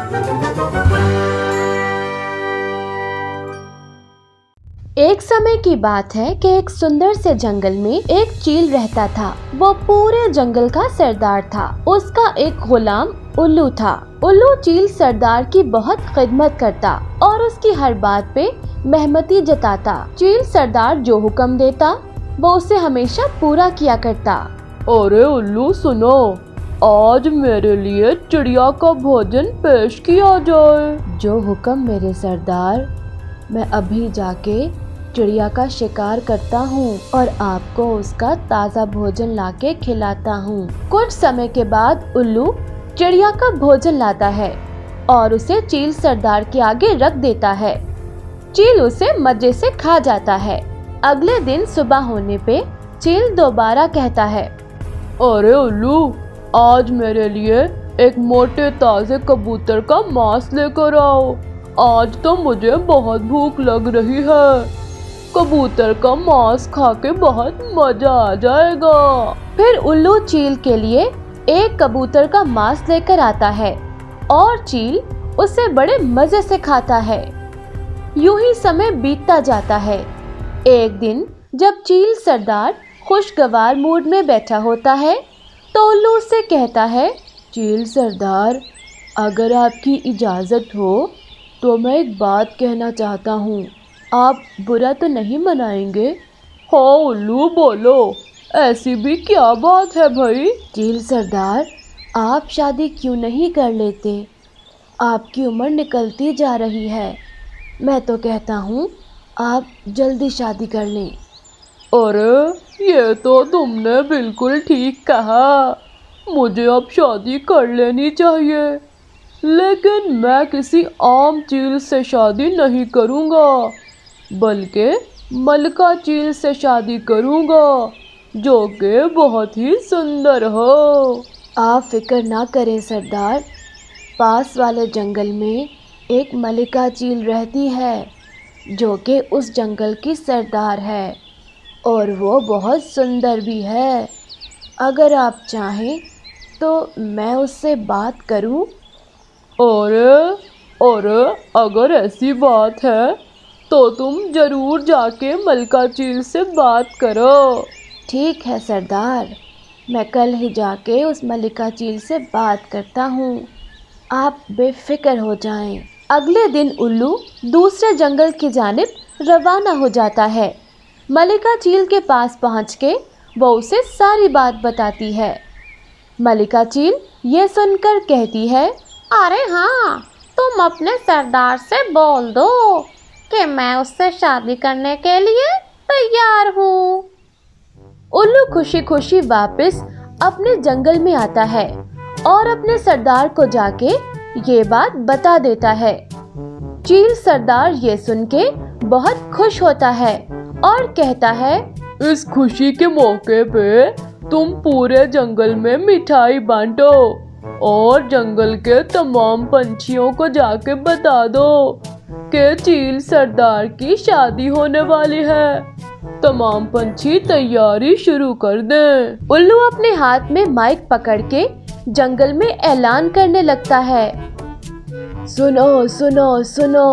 एक समय की बात है कि एक सुंदर से जंगल में एक चील रहता था। वो पूरे जंगल का सरदार था। उसका एक गुलाम उल्लू था। उल्लू चील सरदार की बहुत खिदमत करता और उसकी हर बात पे मेहनती जताता। चील सरदार जो हुक्म देता वो उसे हमेशा पूरा किया करता। अरे उल्लू सुनो, आज मेरे लिए चिड़िया का भोजन पेश किया जाए। जो हुक्म मेरे सरदार, मैं अभी जाके चिड़िया का शिकार करता हूँ और आपको उसका ताज़ा भोजन लाके खिलाता हूँ। कुछ समय के बाद उल्लू चिड़िया का भोजन लाता है और उसे चील सरदार के आगे रख देता है। चील उसे मजे से खा जाता है। अगले दिन सुबह होने पे चील दोबारा कहता है, अरे उल्लू, आज मेरे लिए एक मोटे ताजे कबूतर का मांस लेकर आओ। आज तो मुझे बहुत भूख लग रही है। कबूतर का मांस खा के बहुत मजा आ जाएगा। फिर उल्लू चील के लिए एक कबूतर का मांस लेकर आता है और चील उसे बड़े मजे से खाता है। यूं ही समय बीतता जाता है। एक दिन जब चील सरदार खुशगवार मूड में बैठा होता है तो उल्लू उससे कहता है, चील सरदार, अगर आपकी इजाज़त हो तो मैं एक बात कहना चाहता हूँ। आप बुरा तो नहीं मनाएंगे? हाँ उल्लू, बोलो, ऐसी भी क्या बात है भाई? चील सरदार, आप शादी क्यों नहीं कर लेते? आपकी उम्र निकलती जा रही है। मैं तो कहता हूँ आप जल्दी शादी कर लें। अरे ये तो तुमने बिल्कुल ठीक कहा। मुझे अब शादी कर लेनी चाहिए, लेकिन मैं किसी आम चील से शादी नहीं करूँगा, बल्कि मलका चील से शादी करूँगा, जो कि बहुत ही सुंदर हो। आप फिक्र ना करें सरदार, पास वाले जंगल में एक मलिका चील रहती है जो कि उस जंगल की सरदार है और वो बहुत सुंदर भी है। अगर आप चाहें तो मैं उससे बात करूं? अरे अगर ऐसी बात है तो तुम जरूर जाके मलका चील से बात करो। ठीक है सरदार, मैं कल ही जाके उस मलिका चील से बात करता हूँ। आप बेफिक्र हो जाएं। अगले दिन उल्लू दूसरे जंगल की जानिब रवाना हो जाता है। मलिका चील के पास पहुँच के वो उसे सारी बात बताती है। मलिका चील ये सुनकर कहती है, अरे हाँ, तुम अपने सरदार से बोल दो कि मैं उससे शादी करने के लिए तैयार हूँ। उल्लू खुशी खुशी वापस अपने जंगल में आता है और अपने सरदार को जाके ये बात बता देता है। चील सरदार ये सुन के बहुत खुश होता है और कहता है, इस खुशी के मौके पे तुम पूरे जंगल में मिठाई बांटो और जंगल के तमाम पंछियों को जाके बता दो कि चील सरदार की शादी होने वाली है। तमाम पंछी तैयारी शुरू कर दें। उल्लू अपने हाथ में माइक पकड़ के जंगल में ऐलान करने लगता है, सुनो सुनो सुनो,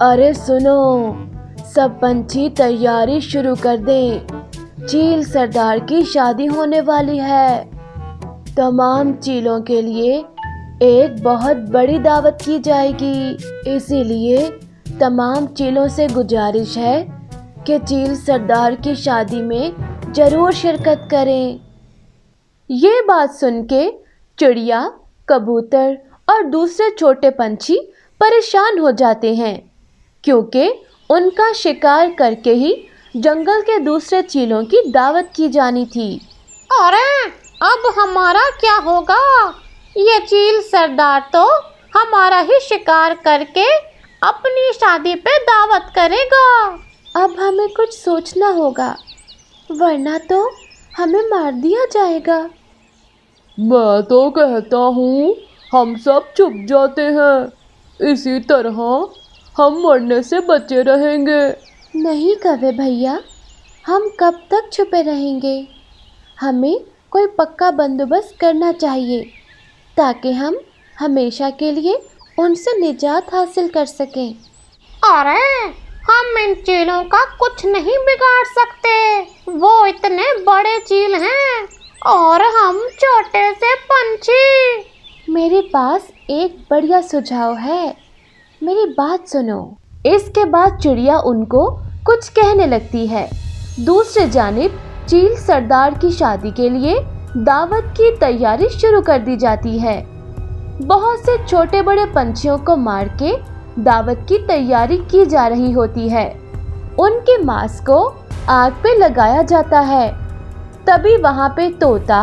अरे सुनो, सब पंछी तैयारी शुरू कर दें। चील सरदार की शादी होने वाली है। तमाम चीलों के लिए एक बहुत बड़ी दावत की जाएगी, इसीलिए तमाम चीलों से गुजारिश है कि चील सरदार की शादी में जरूर शिरकत करें। ये बात सुन के चिड़िया, कबूतर और दूसरे छोटे पंछी परेशान हो जाते हैं, क्योंकि उनका शिकार करके ही जंगल के दूसरे चीलों की दावत की जानी थी। अरे अब हमारा क्या होगा? ये चील सरदार तो हमारा ही शिकार करके अपनी शादी पे दावत करेगा। अब हमें कुछ सोचना होगा, वरना तो हमें मार दिया जाएगा। मैं तो कहता हूँ हम सब छुप जाते हैं, इसी तरह हम मरने से बचे रहेंगे। नहीं कवे भैया, हम कब तक छुपे रहेंगे? हमें कोई पक्का बंदोबस्त करना चाहिए ताकि हम हमेशा के लिए उनसे निजात हासिल कर सकें। अरे हम इन चीलों का कुछ नहीं बिगाड़ सकते, वो इतने बड़े चील हैं और हम छोटे से पंछी। मेरे पास एक बढ़िया सुझाव है, मेरी बात सुनो। इसके बाद चिड़िया उनको कुछ कहने लगती है। दूसरी जानिब चील सरदार की शादी के लिए दावत की तैयारी शुरू कर दी जाती है। बहुत से छोटे बड़े पंछियों को मार के दावत की तैयारी की जा रही होती है। उनके मांस को आग पे लगाया जाता है। तभी वहाँ पे तोता,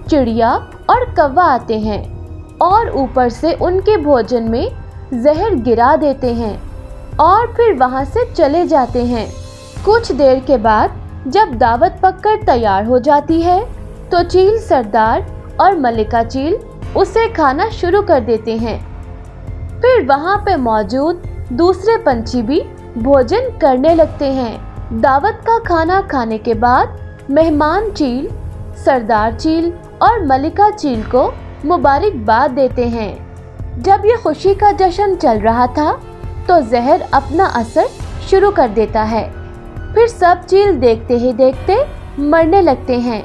चिड़िया और कौवा आते हैं और ऊपर से उनके भोजन में जहर गिरा देते हैं और फिर वहाँ से चले जाते हैं। कुछ देर के बाद जब दावत पककर तैयार हो जाती है तो चील सरदार और मलिका चील उसे खाना शुरू कर देते हैं। फिर वहाँ पे मौजूद दूसरे पंछी भी भोजन करने लगते हैं। दावत का खाना खाने के बाद मेहमान चील सरदार चील और मलिका चील को मुबारकबाद देते हैं। जब ये खुशी का जश्न चल रहा था तो जहर अपना असर शुरू कर देता है। फिर सब चील देखते ही देखते मरने लगते हैं।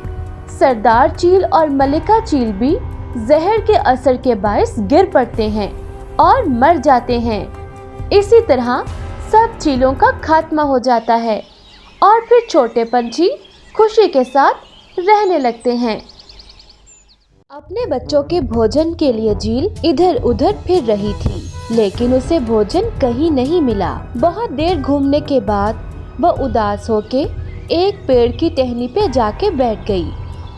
सरदार चील और मलिका चील भी जहर के असर के बायस गिर पड़ते हैं और मर जाते हैं। इसी तरह सब चीलों का खात्मा हो जाता है और फिर छोटे पंछी खुशी के साथ रहने लगते हैं। अपने बच्चों के भोजन के लिए चील इधर उधर फिर रही थी, लेकिन उसे भोजन कहीं नहीं मिला। बहुत देर घूमने के बाद वह उदास होके एक पेड़ की टहनी पे जाके बैठ गई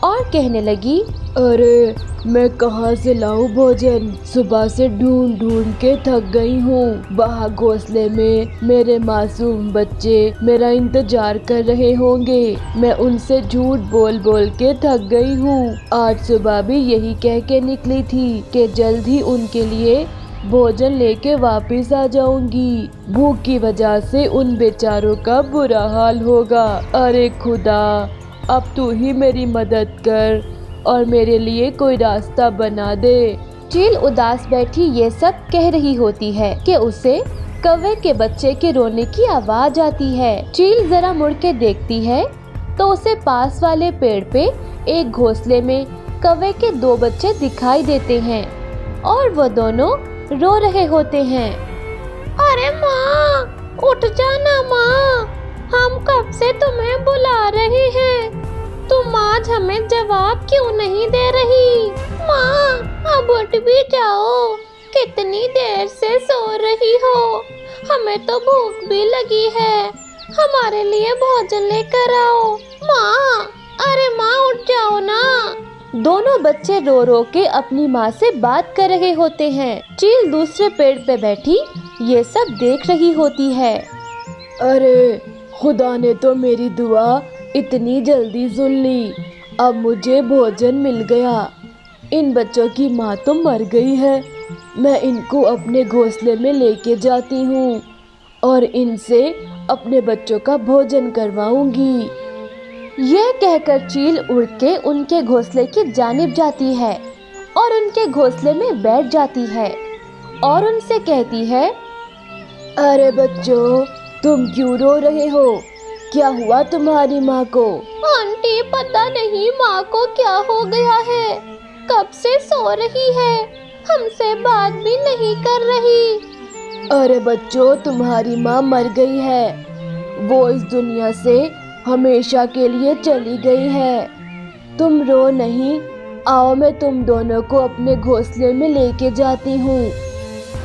और कहने लगी, अरे मैं कहाँ से लाऊं भोजन? सुबह से ढूंढ ढूंढ के थक गई हूँ। वहाँ घोंसले में मेरे मासूम बच्चे मेरा इंतजार कर रहे होंगे। मैं उनसे झूठ बोल बोल के थक गई हूँ। आज सुबह भी यही कह के निकली थी कि जल्द ही उनके लिए भोजन लेके वापस आ जाऊंगी। भूख की वजह से उन बेचारों का बुरा हाल होगा। अरे खुदा, अब तू ही मेरी मदद कर और मेरे लिए कोई रास्ता बना दे। चील उदास बैठी ये सब कह रही होती है कि उसे कौवे के बच्चे के रोने की आवाज आती है। चील जरा मुड़ के देखती है तो उसे पास वाले पेड़ पे एक घोंसले में कौवे के 2 बच्चे दिखाई देते हैं और वो दोनों रो रहे होते हैं। अरे माँ, उठ जाना माँ, हम कब से तुम्हें बुला रहे हैं। तुम आज हमें जवाब क्यों नहीं दे रही? माँ, अब उठ भी जाओ, कितनी देर से सो रही हो। हमें तो भूख भी लगी है, हमारे लिए भोजन लेकर आओ। माँ, अरे माँ उठ जाओ ना। दोनों बच्चे रो रो के अपनी माँ से बात कर रहे होते हैं। चील दूसरे पेड़ पे बैठी ये सब देख रही होती है। अरे खुदा ने तो मेरी दुआ इतनी जल्दी सुन ली। अब मुझे भोजन मिल गया। इन बच्चों की माँ तो मर गई है। मैं इनको अपने घोंसले में लेके जाती हूँ और इनसे अपने बच्चों का भोजन करवाऊंगी। यह कहकर चील उड़ के उनके घोंसले की जानिब जाती है और उनके घोंसले में बैठ जाती है और उनसे कहती है, अरे बच्चों, तुम क्यों रो रहे हो? क्या हुआ तुम्हारी माँ को? आंटी, पता नहीं माँ को क्या हो गया है। कब से सो रही है, हमसे बात भी नहीं कर रही। अरे बच्चों, तुम्हारी माँ मर गई है। वो इस दुनिया से हमेशा के लिए चली गई है। तुम रो नहीं, आओ मैं तुम दोनों को अपने घोंसले में लेके जाती हूँ।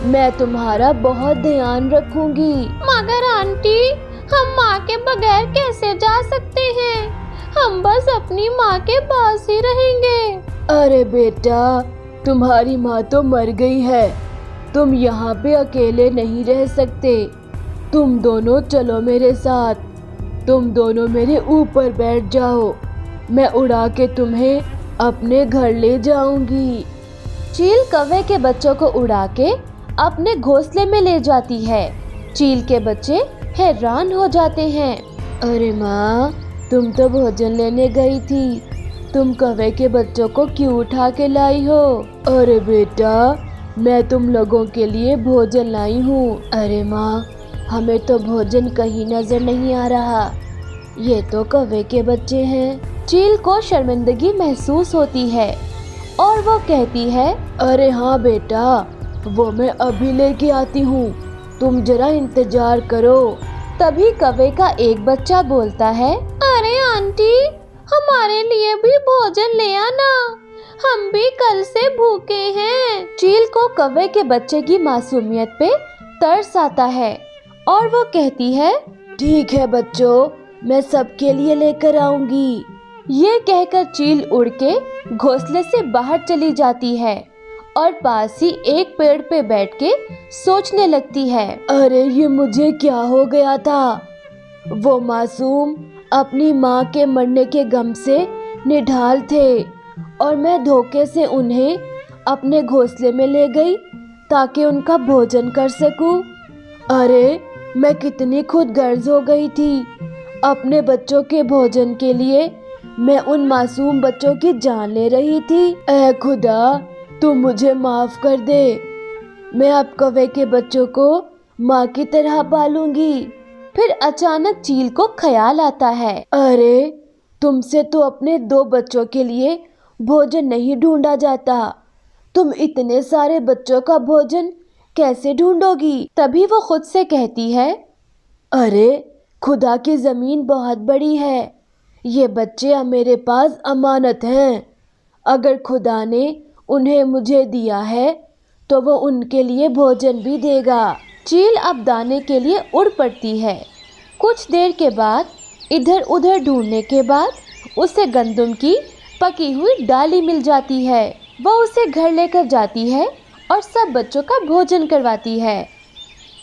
मैं तुम्हारा बहुत ध्यान रखूंगी। मगर आंटी, हम माँ के बगैर कैसे जा सकते हैं? हम बस अपनी माँ के पास ही रहेंगे। अरे बेटा, तुम्हारी माँ तो मर गई है। तुम यहाँ पे अकेले नहीं रह सकते। तुम दोनों चलो मेरे साथ। तुम दोनों मेरे ऊपर बैठ जाओ। मैं उड़ा के तुम्हें अपने घर ले जाऊंगी। चील कौवे के बच्चों को उड़ा के अपने घोंसले में ले जाती है। चील के बच्चे हैरान हो जाते हैं। अरे माँ, तुम तो भोजन लेने गई थी। तुम कौवे के बच्चों को क्यों उठा के लाई हो? अरे बेटा, मैं तुम लोगों के लिए भोजन लाई हूँ। अरे माँ, हमें तो भोजन कहीं नजर नहीं आ रहा। ये तो कौवे के बच्चे हैं। चील को शर्मिंदगी महसूस होती है और वो कहती है, अरे हाँ बेटा, वो मैं अभी लेके आती हूँ, तुम जरा इंतजार करो। तभी कौवे का एक बच्चा बोलता है, अरे आंटी, हमारे लिए भी भोजन ले आना, हम भी कल से भूखे हैं। चील को कौवे के बच्चे की मासूमियत पे तरस आता है और वो कहती है, ठीक है बच्चों, मैं सबके लिए लेकर आऊंगी। ये कहकर चील उड़ के घोंसले से बाहर चली जाती है और पास ही एक पेड़ पे बैठ के सोचने लगती है, अरे ये मुझे क्या हो गया था। वो मासूम अपनी माँ के मरने के गम से निढाल थे और मैं धोखे से उन्हें अपने घोंसले में ले गई ताकि उनका भोजन कर सकूं। अरे मैं कितनी खुदगर्ज हो गई थी। अपने बच्चों के भोजन के लिए मैं उन मासूम बच्चों की जान ले रही थी। ऐ खुदा, तू मुझे माफ कर दे। मैं अब कौवे के बच्चों को माँ की तरह पालूंगी। फिर अचानक चील को ख्याल आता है, अरे तुमसे तो अपने 2 बच्चों के लिए भोजन नहीं ढूंढा जाता, तुम इतने सारे बच्चों का भोजन कैसे ढूंढोगी। तभी वो खुद से कहती है, अरे खुदा की जमीन बहुत बड़ी है, ये बच्चे अब मेरे पास अमानत हैं। अगर खुदा ने उन्हें मुझे दिया है तो वो उनके लिए भोजन भी देगा। चील अब दाने के लिए उड़ पड़ती है। कुछ देर के बाद इधर उधर ढूंढने के बाद उसे गंदम की पकी हुई डाली मिल जाती है। वह उसे घर लेकर जाती है और सब बच्चों का भोजन करवाती है।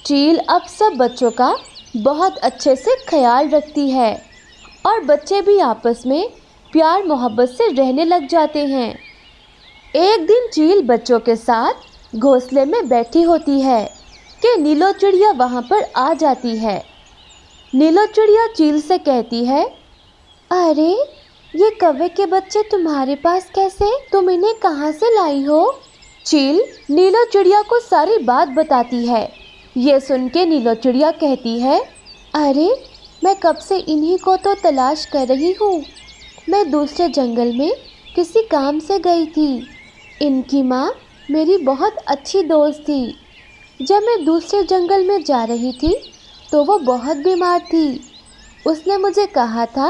चील अब सब बच्चों का बहुत अच्छे से ख्याल रखती है और बच्चे भी आपस में प्यार मोहब्बत से रहने लग जाते हैं। एक दिन चील बच्चों के साथ घोंसले में बैठी होती है कि नीलो चिड़िया वहाँ पर आ जाती है। नीलो चिड़िया चील से कहती है, अरे ये कौवे के बच्चे तुम्हारे पास कैसे, तुम इन्हें कहाँ से लाई हो। चील नीलो चिड़िया को सारी बात बताती है। ये सुन के नीलो चिड़िया कहती है, अरे मैं कब से इन्हीं को तो तलाश कर रही हूँ। मैं दूसरे जंगल में किसी काम से गई थी। इनकी माँ मेरी बहुत अच्छी दोस्त थी। जब मैं दूसरे जंगल में जा रही थी तो वो बहुत बीमार थी। उसने मुझे कहा था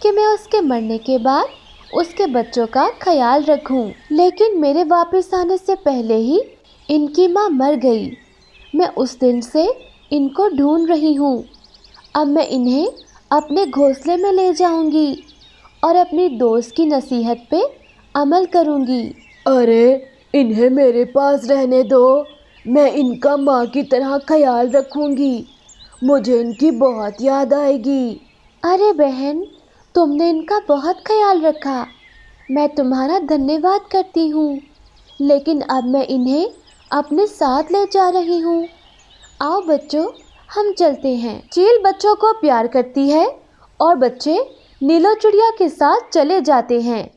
कि मैं उसके मरने के बाद उसके बच्चों का ख्याल रखूं, लेकिन मेरे वापस आने से पहले ही इनकी माँ मर गई। मैं उस दिन से इनको ढूंढ रही हूँ। अब मैं इन्हें अपने घोंसले में ले जाऊंगी और अपनी दोस्त की नसीहत पे अमल करूंगी। अरे इन्हें मेरे पास रहने दो, मैं इनका माँ की तरह ख्याल रखूंगी, मुझे इनकी बहुत याद आएगी। अरे बहन, तुमने इनका बहुत ख्याल रखा, मैं तुम्हारा धन्यवाद करती हूँ, लेकिन अब मैं इन्हें अपने साथ ले जा रही हूँ। आओ बच्चों, हम चलते हैं। चील बच्चों को प्यार करती है और बच्चे नीलो चिड़िया के साथ चले जाते हैं।